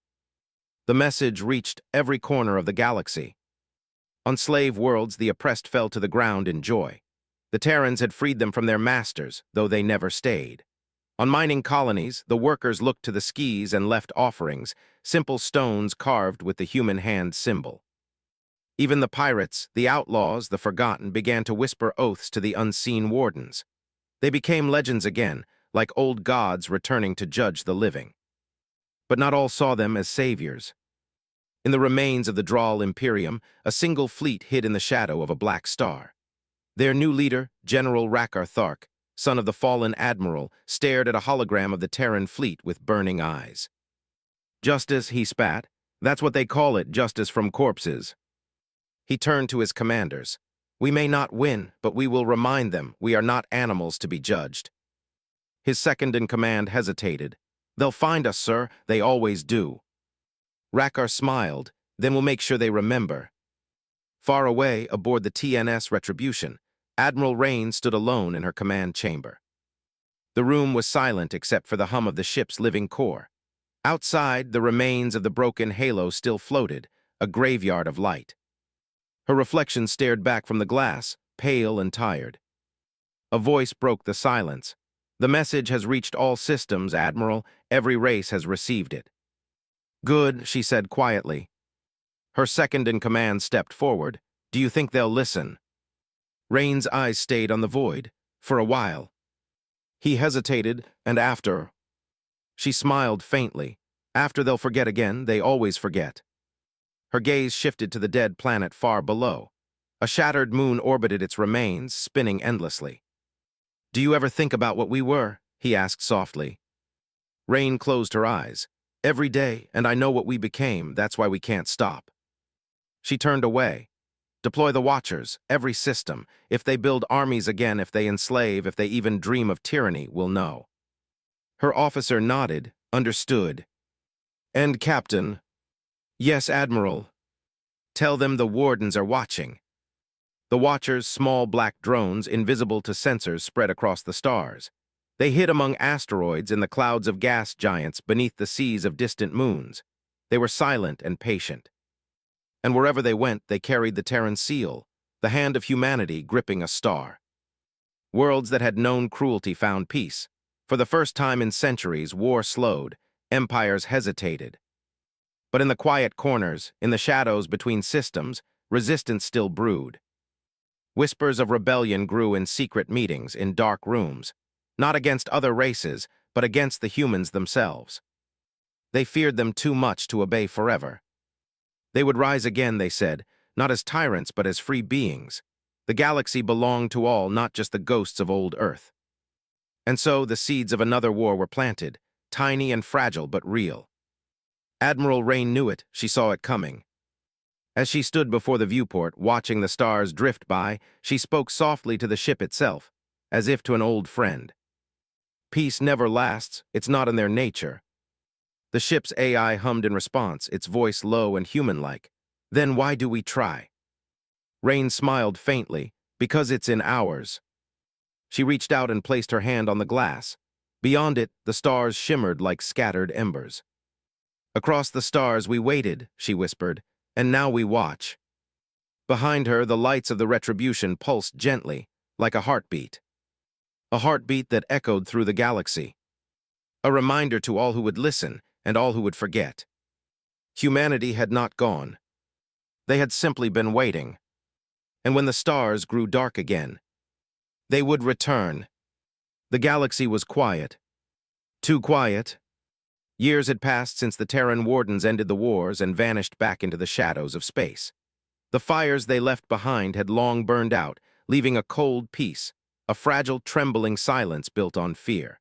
The message reached every corner of the galaxy. On slave worlds, the oppressed fell to the ground in joy. The Terrans had freed them from their masters, though they never stayed. On mining colonies, the workers looked to the skis and left offerings, simple stones carved with the human hand symbol. Even the pirates, the outlaws, the forgotten, began to whisper oaths to the unseen wardens. They became legends again, like old gods returning to judge the living. But not all saw them as saviors. In the remains of the Drawl Imperium, a single fleet hid in the shadow of a black star. Their new leader, General Rakkar Thark, son of the fallen admiral, stared at a hologram of the Terran fleet with burning eyes. Justice, he spat. That's what they call it, justice from corpses. He turned to his commanders. We may not win, but we will remind them we are not animals to be judged. His second-in-command hesitated. They'll find us, sir. They always do. Rakkar smiled. Then we'll make sure they remember. Far away, aboard the TNS Retribution, Admiral Rain stood alone in her command chamber. The room was silent except for the hum of the ship's living core. Outside, the remains of the broken Halo still floated, a graveyard of light. Her reflection stared back from the glass, pale and tired. A voice broke the silence. The message has reached all systems, Admiral. Every race has received it. Good, she said quietly. Her second-in-command stepped forward. Do you think they'll listen? Rain's eyes stayed on the void, for a while. He hesitated, and after. She smiled faintly. After they'll forget again, they always forget. Her gaze shifted to the dead planet far below. A shattered moon orbited its remains, spinning endlessly. Do you ever think about what we were? He asked softly. Rain closed her eyes. Every day, and I know what we became, that's why we can't stop. She turned away. Deploy the Watchers, every system. If they build armies again, if they enslave, if they even dream of tyranny, we'll know. Her officer nodded, understood. And Captain? Yes, Admiral. Tell them the Wardens are watching. The Watchers, small black drones, invisible to sensors, spread across the stars. They hid among asteroids in the clouds of gas giants beneath the seas of distant moons. They were silent and patient. And wherever they went, they carried the Terran seal, the hand of humanity gripping a star. Worlds that had known cruelty found peace. For the first time in centuries, war slowed, empires hesitated. But in the quiet corners, in the shadows between systems, resistance still brewed. Whispers of rebellion grew in secret meetings, in dark rooms, not against other races, but against the humans themselves. They feared them too much to obey forever. They would rise again, they said, not as tyrants but as free beings. The galaxy belonged to all, not just the ghosts of old Earth. And so the seeds of another war were planted, tiny and fragile but real. Admiral Rain knew it, she saw it coming. As she stood before the viewport, watching the stars drift by, she spoke softly to the ship itself, as if to an old friend. Peace never lasts, it's not in their nature. The ship's AI hummed in response, its voice low and human-like. Then why do we try? Rain smiled faintly, because it's in ours. She reached out and placed her hand on the glass. Beyond it, the stars shimmered like scattered embers. Across the stars we waited, she whispered, and now we watch. Behind her, the lights of the Retribution pulsed gently, like a heartbeat. A heartbeat that echoed through the galaxy. A reminder to all who would listen and all who would forget. Humanity had not gone. They had simply been waiting. And when the stars grew dark again, they would return. The galaxy was quiet. Too quiet. Years had passed since the Terran Wardens ended the wars and vanished back into the shadows of space. The fires they left behind had long burned out, leaving a cold peace, a fragile, trembling silence built on fear.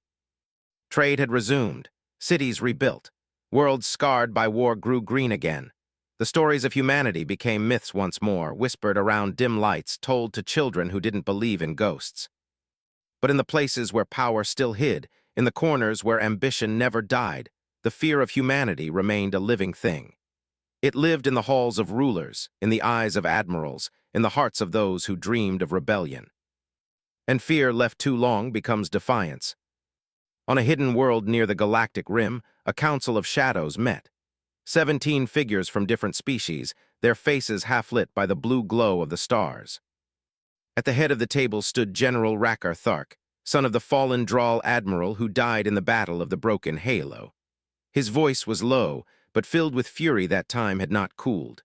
Trade had resumed, cities rebuilt, worlds scarred by war grew green again. The stories of humanity became myths once more, whispered around dim lights, told to children who didn't believe in ghosts. But in the places where power still hid, in the corners where ambition never died, the fear of humanity remained a living thing. It lived in the halls of rulers, in the eyes of admirals, in the hearts of those who dreamed of rebellion. And fear left too long becomes defiance. On a hidden world near the galactic rim, a council of shadows met. 17 figures from different species, their faces half-lit by the blue glow of the stars. At the head of the table stood General Rakkar Thark, son of the fallen Draal admiral who died in the Battle of the Broken Halo. His voice was low, but filled with fury that time had not cooled.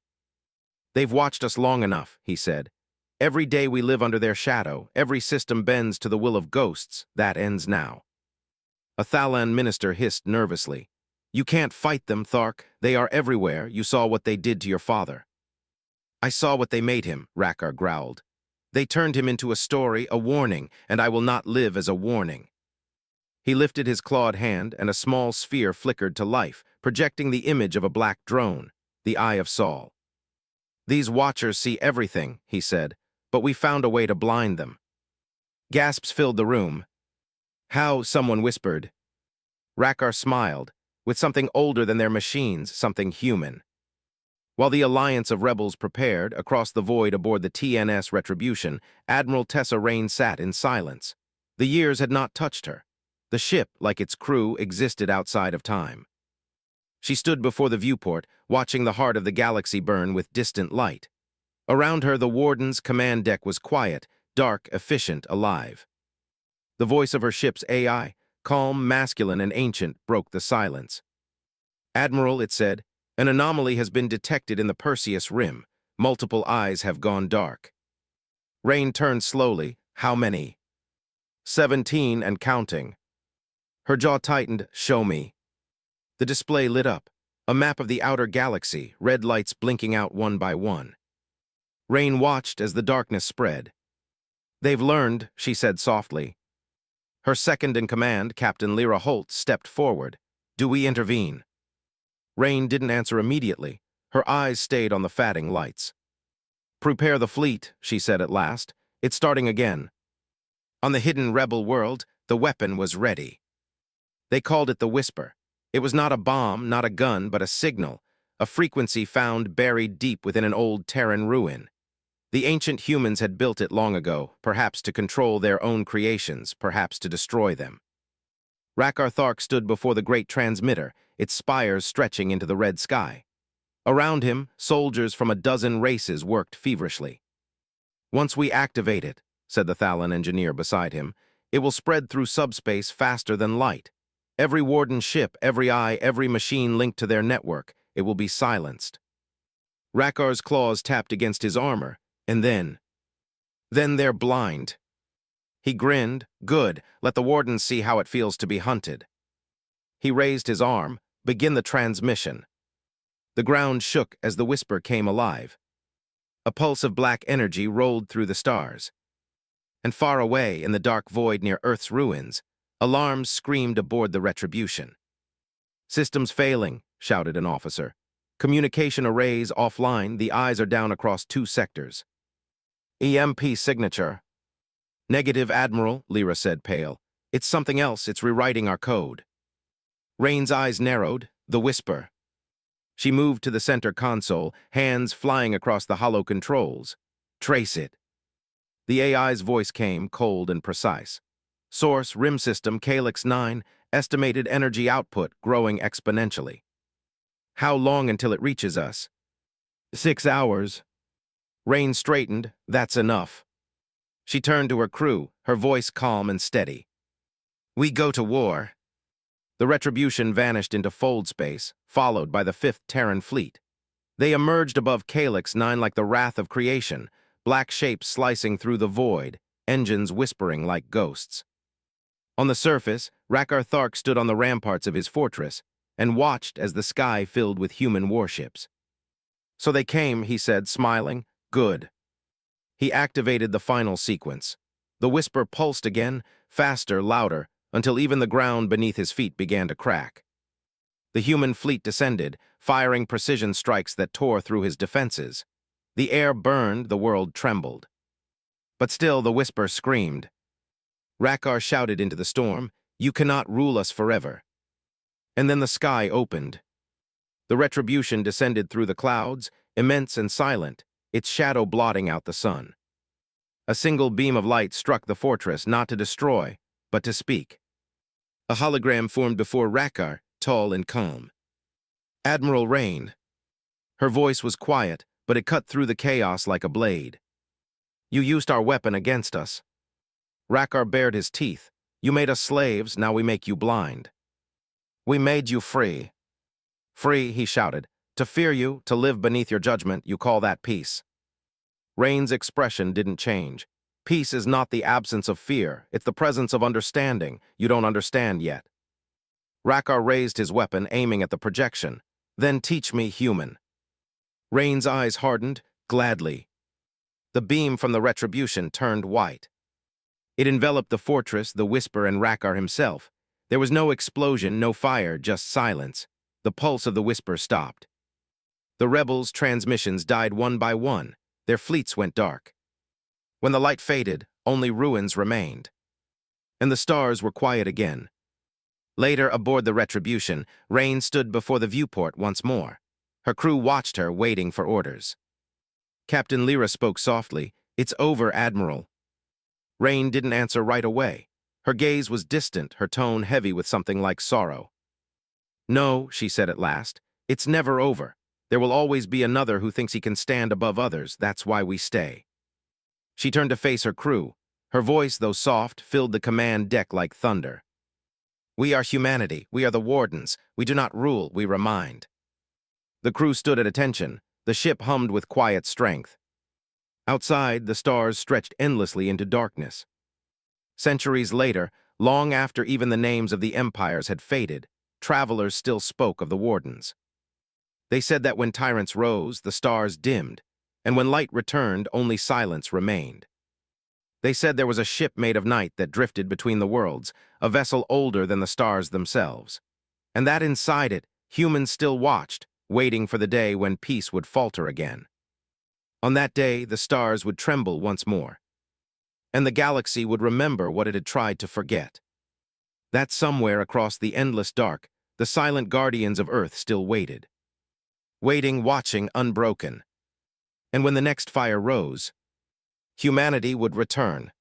They've watched us long enough, he said. Every day we live under their shadow, every system bends to the will of ghosts, that ends now. A Thalan minister hissed nervously. You can't fight them, Thark. They are everywhere. You saw what they did to your father. I saw what they made him, Rakkar growled. They turned him into a story, a warning, and I will not live as a warning. He lifted his clawed hand, and a small sphere flickered to life, projecting the image of a black drone, the Eye of Saul. These Watchers see everything, he said, but we found a way to blind them. Gasps filled the room. How, someone whispered. Rakkar smiled, with something older than their machines, something human. While the alliance of rebels prepared, across the void aboard the TNS Retribution, Admiral Tessa Rain sat in silence. The years had not touched her. The ship, like its crew, existed outside of time. She stood before the viewport, watching the heart of the galaxy burn with distant light. Around her, the Warden's command deck was quiet, dark, efficient, alive. The voice of her ship's AI, calm, masculine, and ancient, broke the silence. Admiral, it said, an anomaly has been detected in the Perseus Rim. Multiple eyes have gone dark. Rain turned slowly. How many? 17 and counting. Her jaw tightened. Show me. The display lit up. A map of the outer galaxy, red lights blinking out one by one. Rain watched as the darkness spread. They've learned, she said softly. Her second-in-command, Captain Lyra Holt, stepped forward. Do we intervene? Rain didn't answer immediately. Her eyes stayed on the fading lights. "Prepare the fleet," she said at last. "It's starting again." On the hidden rebel world, the weapon was ready. They called it the Whisper. It was not a bomb, not a gun, but a signal, a frequency found buried deep within an old Terran ruin. The ancient humans had built it long ago, perhaps to control their own creations, perhaps to destroy them. Rakkar Thark stood before the great transmitter, its spires stretching into the red sky. Around him, soldiers from a dozen races worked feverishly. "Once we activate it," said the Thalan engineer beside him, "it will spread through subspace faster than light. Every warden ship, every eye, every machine linked to their network, it will be silenced." Rakkar's claws tapped against his armor, and then they're blind. He grinned. "Good, let the wardens see how it feels to be hunted." He raised his arm. "Begin the transmission." The ground shook as the Whisper came alive. A pulse of black energy rolled through the stars. And far away, in the dark void near Earth's ruins, alarms screamed aboard the Retribution. "Systems failing," shouted an officer. "Communication arrays offline, the eyes are down across 2 sectors." "EMP signature." "Negative, Admiral," Lyra said, pale. "It's something else, it's rewriting our code." Rain's eyes narrowed. The Whisper. She moved to the center console, hands flying across the hollow controls. "Trace it." The AI's voice came, cold and precise. "Source, RIM system, Calyx 9, estimated energy output growing exponentially." "How long until it reaches us?" 6 hours. Rain straightened. "That's enough." She turned to her crew, her voice calm and steady. "We go to war." The Retribution vanished into fold space, followed by the 5th Terran fleet. They emerged above Calyx 9 like the wrath of creation, black shapes slicing through the void, engines whispering like ghosts. On the surface, Rakkar Thark stood on the ramparts of his fortress and watched as the sky filled with human warships. "So they came," he said, smiling. "Good." He activated the final sequence. The Whisper pulsed again, faster, louder, until even the ground beneath his feet began to crack. The human fleet descended, firing precision strikes that tore through his defenses. The air burned, the world trembled. But still the Whisper screamed. Rakkar shouted into the storm, "You cannot rule us forever." And then the sky opened. The Retribution descended through the clouds, immense and silent, its shadow blotting out the sun. A single beam of light struck the fortress, not to destroy, but to speak. A hologram formed before Rakkar, tall and calm. "Admiral Rain." Her voice was quiet, but it cut through the chaos like a blade. "You used our weapon against us." Rakkar bared his teeth. "You made us slaves, now we make you blind." "We made you free." "Free," he shouted. "To fear you, to live beneath your judgment, you call that peace." Rain's expression didn't change. "Peace is not the absence of fear, it's the presence of understanding. You don't understand yet." Rakkar raised his weapon, aiming at the projection. "Then teach me human." Rain's eyes hardened. "Gladly." The beam from the Retribution turned white. It enveloped the fortress, the Whisper, and Rakkar himself. There was no explosion, no fire, just silence. The pulse of the Whisper stopped. The rebels' transmissions died one by one. Their fleets went dark. When the light faded, only ruins remained. And the stars were quiet again. Later, aboard the Retribution, Rain stood before the viewport once more. Her crew watched her, waiting for orders. Captain Lyra spoke softly. "It's over, Admiral." Rain didn't answer right away. Her gaze was distant, her tone heavy with something like sorrow. "No," she said at last, "it's never over. There will always be another who thinks he can stand above others. That's why we stay." She turned to face her crew. Her voice, though soft, filled the command deck like thunder. "We are humanity. We are the wardens. We do not rule, we remind." The crew stood at attention. The ship hummed with quiet strength. Outside, the stars stretched endlessly into darkness. Centuries later, long after even the names of the empires had faded, travelers still spoke of the wardens. They said that when tyrants rose, the stars dimmed, and when light returned, only silence remained. They said there was a ship made of night that drifted between the worlds, a vessel older than the stars themselves. And that inside it, humans still watched, waiting for the day when peace would falter again. On that day, the stars would tremble once more, and the galaxy would remember what it had tried to forget. That somewhere across the endless dark, the silent guardians of Earth still waited. Waiting, watching, unbroken. And when the next fire rose, humanity would return.